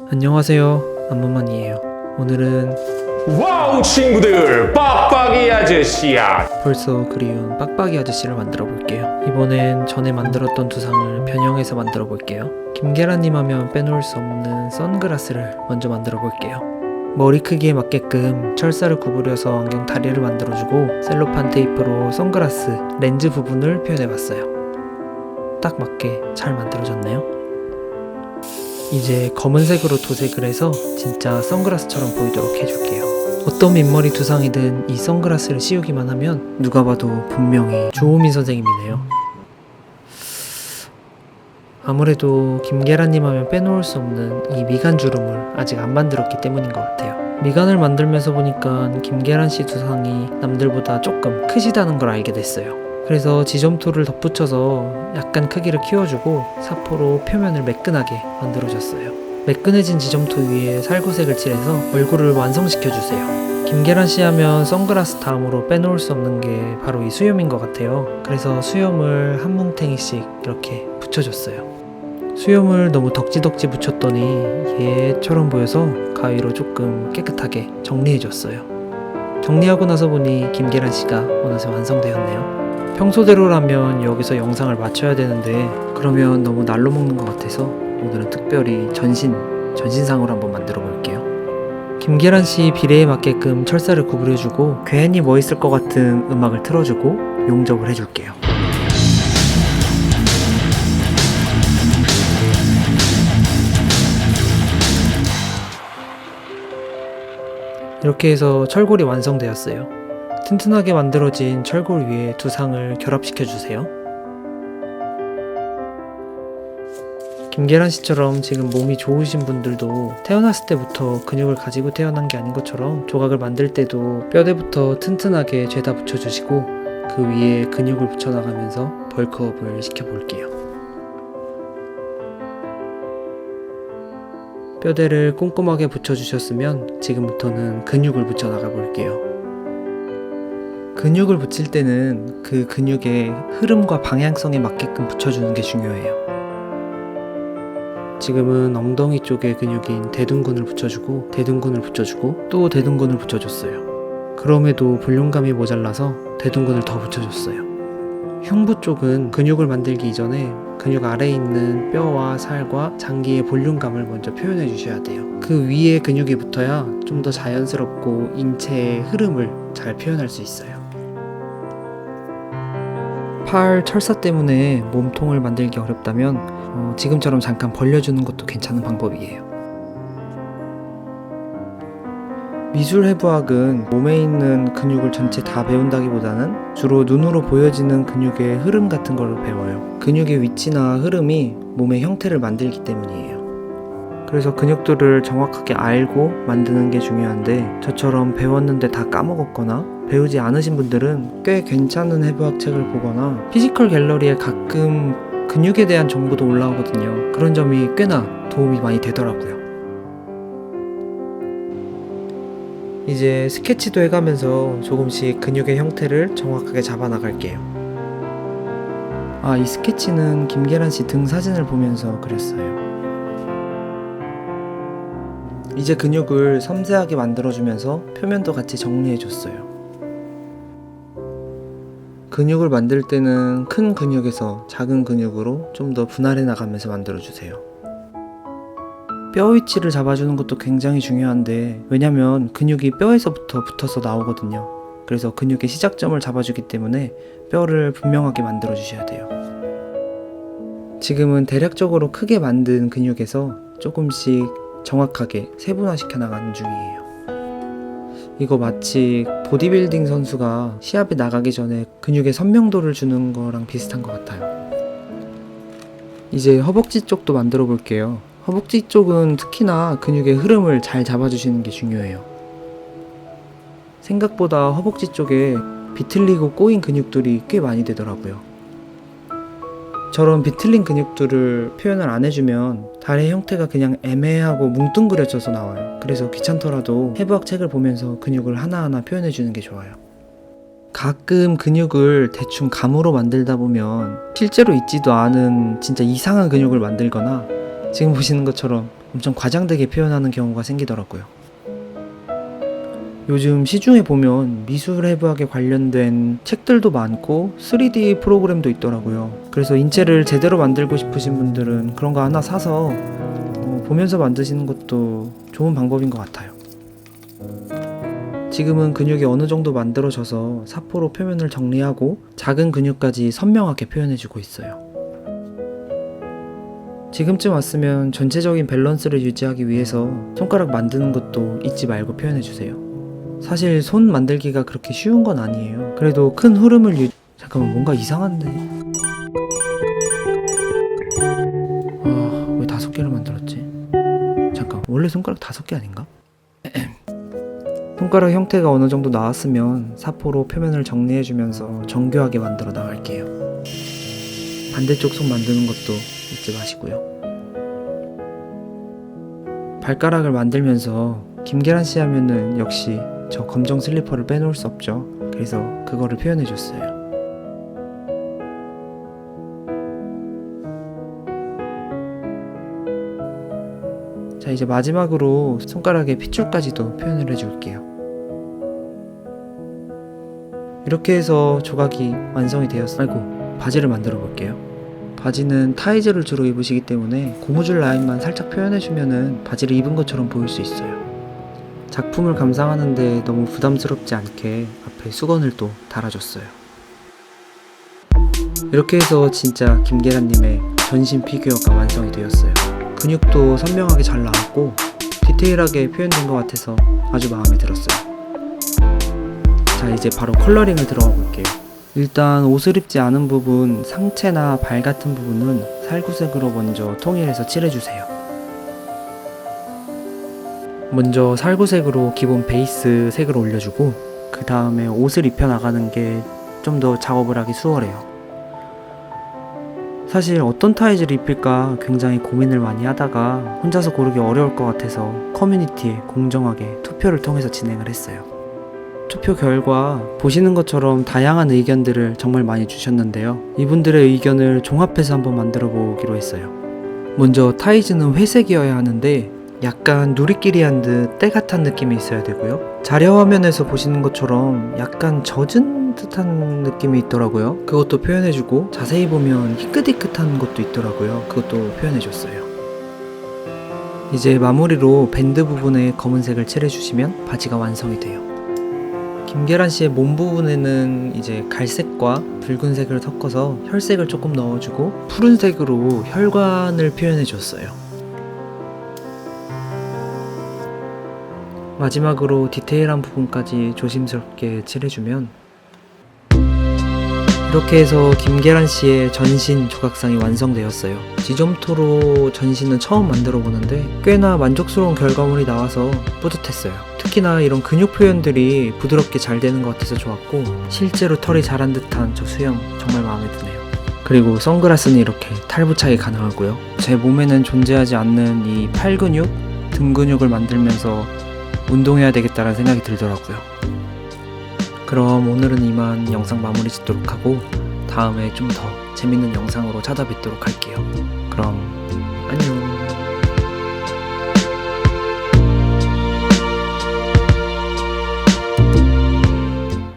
안녕하세요, 안무만이에요. 오늘은 와우 친구들, 빡빡이 아저씨야. 벌써 그리운 빡빡이 아저씨를 만들어 볼게요. 이번엔 전에 만들었던 두상을 변형해서 만들어 볼게요. 김계란님 하면 빼놓을 수 없는 선글라스를 먼저 만들어 볼게요. 머리 크기에 맞게끔 철사를 구부려서 안경 다리를 만들어주고 셀로판 테이프로 선글라스 렌즈 부분을 표현해봤어요. 딱 맞게 잘 만들어졌네요. 이제 검은색으로 도색을 해서 진짜 선글라스처럼 보이도록 해줄게요. 어떤 민머리 두상이든 이 선글라스를 씌우기만 하면 누가 봐도 분명히 조우민 선생님이네요. 아무래도 김계란님 하면 빼놓을 수 없는 이 미간 주름을 아직 안 만들었기 때문인 것 같아요. 미간을 만들면서 보니까 김계란씨 두상이 남들보다 조금 크시다는 걸 알게 됐어요. 그래서 지점토를 덧붙여서 약간 크기를 키워주고 사포로 표면을 매끈하게 만들어줬어요. 매끈해진 지점토 위에 살구색을 칠해서 얼굴을 완성시켜주세요. 김계란씨 하면 선글라스 다음으로 빼놓을 수 없는 게 바로 이 수염인 것 같아요. 그래서 수염을 한 뭉탱이씩 이렇게 붙여줬어요. 수염을 너무 덕지덕지 붙였더니 얘처럼 보여서 가위로 조금 깨끗하게 정리해줬어요. 정리하고 나서 보니 김계란씨가 어느새 완성되었네요. 평소대로라면 여기서 영상을 마쳐야 되는데 그러면 너무 날로 먹는 것 같아서 오늘은 특별히 전신상으로 한번 만들어 볼게요. 김계란씨 비례에 맞게끔 철사를 구부려주고 괜히 멋있을 것 같은 음악을 틀어주고 용접을 해줄게요. 이렇게 해서 철골이 완성되었어요. 튼튼하게 만들어진 철골 위에 두상을 결합시켜주세요. 김계란씨처럼 지금 몸이 좋으신 분들도 태어났을 때부터 근육을 가지고 태어난 게 아닌 것처럼 조각을 만들 때도 뼈대부터 튼튼하게 죄다 붙여주시고 그 위에 근육을 붙여나가면서 벌크업을 시켜볼게요. 뼈대를 꼼꼼하게 붙여주셨으면 지금부터는 근육을 붙여나가 볼게요. 근육을 붙일 때는 그 근육의 흐름과 방향성에 맞게끔 붙여주는 게 중요해요. 지금은 엉덩이 쪽에 근육인 대둔근을 붙여주고 대둔근을 붙여주고 또 대둔근을 붙여줬어요. 그럼에도 볼륨감이 모자라서 대둔근을 더 붙여줬어요. 흉부 쪽은 근육을 만들기 이전에 근육 아래에 있는 뼈와 살과 장기의 볼륨감을 먼저 표현해 주셔야 돼요. 그 위에 근육이 붙어야 좀 더 자연스럽고 인체의 흐름을 잘 표현할 수 있어요. 팔 철사 때문에 몸통을 만들기 어렵다면 지금처럼 잠깐 벌려주는 것도 괜찮은 방법이에요. 미술해부학은 몸에 있는 근육을 전체 다 배운다기보다는 주로 눈으로 보여지는 근육의 흐름 같은 걸 배워요. 근육의 위치나 흐름이 몸의 형태를 만들기 때문이에요. 그래서 근육들을 정확하게 알고 만드는 게 중요한데 저처럼 배웠는데 다 까먹었거나 배우지 않으신 분들은 꽤 괜찮은 해부학 책을 보거나 피지컬 갤러리에 가끔 근육에 대한 정보도 올라오거든요. 그런 점이 꽤나 도움이 많이 되더라고요. 이제 스케치도 해가면서 조금씩 근육의 형태를 정확하게 잡아 나갈게요. 이 스케치는 김계란씨 등 사진을 보면서 그렸어요. 이제 근육을 섬세하게 만들어주면서 표면도 같이 정리해줬어요. 근육을 만들 때는 큰 근육에서 작은 근육으로 좀 더 분할해 나가면서 만들어주세요. 뼈 위치를 잡아주는 것도 굉장히 중요한데 왜냐면 근육이 뼈에서부터 붙어서 나오거든요. 그래서 근육의 시작점을 잡아주기 때문에 뼈를 분명하게 만들어 주셔야 돼요. 지금은 대략적으로 크게 만든 근육에서 조금씩 정확하게 세분화시켜 나가는 중이에요. 이거 마치 보디빌딩 선수가 시합에 나가기 전에 근육에 선명도를 주는 거랑 비슷한 것 같아요. 이제 허벅지 쪽도 만들어 볼게요. 허벅지 쪽은 특히나 근육의 흐름을 잘 잡아주시는 게 중요해요. 생각보다 허벅지 쪽에 비틀리고 꼬인 근육들이 꽤 많이 되더라고요. 저런 비틀린 근육들을 표현을 안 해주면 다리의 형태가 그냥 애매하고 뭉뚱그려져서 나와요. 그래서 귀찮더라도 해부학 책을 보면서 근육을 하나하나 표현해주는 게 좋아요. 가끔 근육을 대충 감으로 만들다 보면 실제로 있지도 않은 진짜 이상한 근육을 만들거나 지금 보시는 것처럼 엄청 과장되게 표현하는 경우가 생기더라고요. 요즘 시중에 보면 미술해부학에 관련된 책들도 많고 3D 프로그램도 있더라고요. 그래서 인체를 제대로 만들고 싶으신 분들은 그런 거 하나 사서 보면서 만드시는 것도 좋은 방법인 것 같아요. 지금은 근육이 어느 정도 만들어져서 사포로 표면을 정리하고 작은 근육까지 선명하게 표현해주고 있어요. 지금쯤 왔으면 전체적인 밸런스를 유지하기 위해서 손가락 만드는 것도 잊지 말고 표현해주세요. 사실 손 만들기가 그렇게 쉬운 건 아니에요. 그래도 큰 흐름을 잠깐만, 뭔가 이상한데. 왜 5개를 만들었지? 잠깐, 원래 손가락 5개 아닌가? 손가락 형태가 어느 정도 나왔으면 사포로 표면을 정리해주면서 정교하게 만들어 나갈게요. 반대쪽 손 만드는 것도 잊지 마시고요. 발가락을 만들면서 김계란 씨 하면은 역시 저 검정 슬리퍼를 빼놓을 수 없죠. 그래서 그거를 표현해줬어요. 자, 이제 마지막으로 손가락의 핏줄까지도 표현을 해줄게요. 이렇게 해서 조각이 완성이 되었어요. 아이고, 바지를 만들어 볼게요. 바지는 타이즈를 주로 입으시기 때문에 고무줄 라인만 살짝 표현해주면은 바지를 입은 것처럼 보일 수 있어요. 작품을 감상하는데 너무 부담스럽지 않게 앞에 수건을 또 달아줬어요. 이렇게 해서 진짜 김계란님의 전신 피규어가 완성이 되었어요. 근육도 선명하게 잘 나왔고 디테일하게 표현된 것 같아서 아주 마음에 들었어요. 자, 이제 바로 컬러링을 들어가 볼게요. 일단 옷을 입지 않은 부분, 상체나 발 같은 부분은 살구색으로 먼저 통일해서 칠해주세요. 먼저 살구색으로 기본 베이스 색을 올려주고 그 다음에 옷을 입혀나가는 게 좀 더 작업을 하기 수월해요. 사실 어떤 타이즈를 입힐까 굉장히 고민을 많이 하다가 혼자서 고르기 어려울 것 같아서 커뮤니티에 공정하게 투표를 통해서 진행을 했어요. 투표 결과 보시는 것처럼 다양한 의견들을 정말 많이 주셨는데요. 이분들의 의견을 종합해서 한번 만들어 보기로 했어요. 먼저 타이즈는 회색이어야 하는데 약간 누리끼리한 듯 때 같은 느낌이 있어야 되고요. 자료 화면에서 보시는 것처럼 약간 젖은 듯한 느낌이 있더라고요. 그것도 표현해주고 자세히 보면 희끗희끗한 것도 있더라고요. 그것도 표현해줬어요. 이제 마무리로 밴드 부분에 검은색을 칠해주시면 바지가 완성이 돼요. 김계란 씨의 몸 부분에는 이제 갈색과 붉은색을 섞어서 혈색을 조금 넣어주고 푸른색으로 혈관을 표현해줬어요. 마지막으로 디테일한 부분까지 조심스럽게 칠해주면 이렇게 해서 김계란 씨의 전신 조각상이 완성되었어요. 지점토로 전신은 처음 만들어 보는데 꽤나 만족스러운 결과물이 나와서 뿌듯했어요. 특히나 이런 근육 표현들이 부드럽게 잘 되는 것 같아서 좋았고 실제로 털이 자란 듯한 저 수영 정말 마음에 드네요. 그리고 선글라스는 이렇게 탈부착이 가능하고요. 제 몸에는 존재하지 않는 이 팔 근육, 등 근육을 만들면서 운동해야 되겠다라는 생각이 들더라고요. 그럼 오늘은 이만 영상 마무리 짓도록 하고 다음에 좀 더 재밌는 영상으로 찾아뵙도록 할게요. 그럼 안녕.